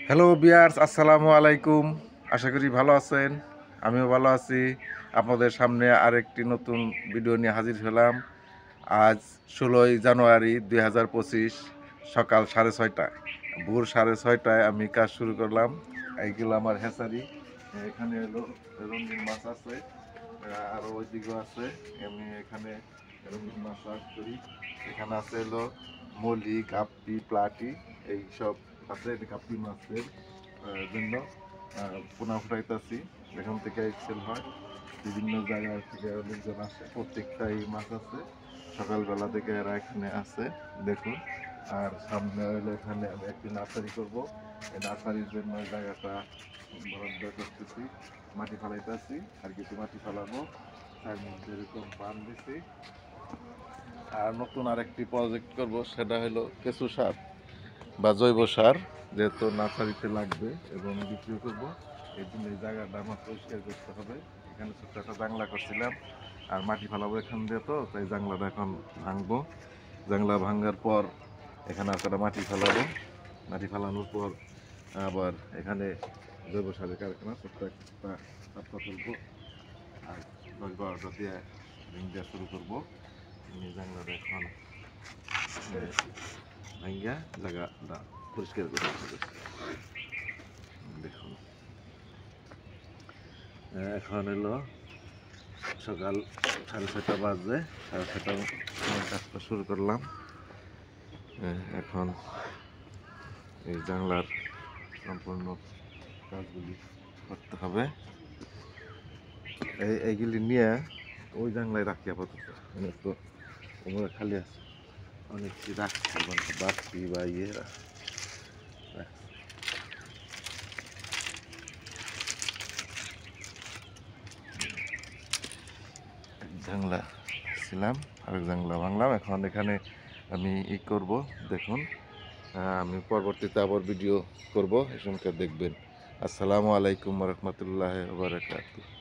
Hello বিয়ার্স, আসসালামু আলাইকুম। আশা করি ভালো আছেন। আমিও ভালো আছি। আপনাদের সামনে আরেকটি নতুন ভিডিও নিয়ে হাজির হলাম। আজ 16ই জানুয়ারি 2025 সকাল 6:30, ভোর 6:30টায় আমি কাজ শুরু করলাম। এইগুলো আমার হ্যাচারি। এখানে হলো রঙিন মাছ আছে, আরও ওইদিকেও আছে। আমি এখানে রঙিন মাছ চাষ করি। এখানে আছে হলো মলি, গাপ্পি, প্লাটি, এইসব আছে। এটা গাপ্পি মাছের জন্য পোনা ফুটাইতেছি। এখান থেকে সেল হয়, বিভিন্ন জায়গা থেকে লোকজন আসে, প্রত্যেকটাই মাছ আছে। সকালবেলা থেকে এরা এখানে আছে, দেখুন। আর সামনে হলো এখানে আমি একটি নার্সারি করবো। এই নার্সারির জন্য জায়গাটা বরাদ্দ করতেছি, মাটি ফালাইতেছি, আর কিছু মাটি ফালাবো। তার মধ্যে এরকম পান দিছি। আর নতুন আরেকটি প্রজেক্ট করব, সেটা হলো কেঁচু সার বা জৈব সার, যেহেতু নার্সারিতে লাগবে এবং বিক্রি করব। এই জন্য এই জায়গাটা আমার পরিষ্কার করতে হবে। এখানে ছোট্ট একটা জাংলা করছিলাম, আর মাটি ফালাবো এখান দিয়ে, তো তাই জাংলাটা এখন ভাঙবো। জাংলা ভাঙার পর এখানে একটা মাটি ফেলাবো। মাটি ফেলানোর পর আবার এখানে জৈব সারের কারখানা ছোট্ট একটা চাপটা তুলবো, আর 10-12টা দিয়ে রিং দেওয়া শুরু করবো। জাংলাটা এখন ভাঙ্গা জায়গাটা পরিষ্কার করে দেখুন। এখন এলো সকাল 6:30 বাজে। 6:30 কাজটা শুরু করলাম। এখন এই জানলার সম্পূর্ণ কাজগুলি করতে হবে। এইগুলি নিয়ে ওই জানলায় রাখি আপাতত, তো ওমরা খালি আছে, অনেক কিছু রাখছি, মানে বাড়ছি বা ইয়ে রাখছি। জাংলা ছিলাম, আরেক জাংলা ভাঙলাম। এখন এখানে আমি করব, দেখুন। আমি পরবর্তীতে আবার ভিডিও করব, এ সময় দেখবেন। আসসালামু আলাইকুম ওয়া রাহমাতুল্লাহি ওয়া বারাকাতুহু।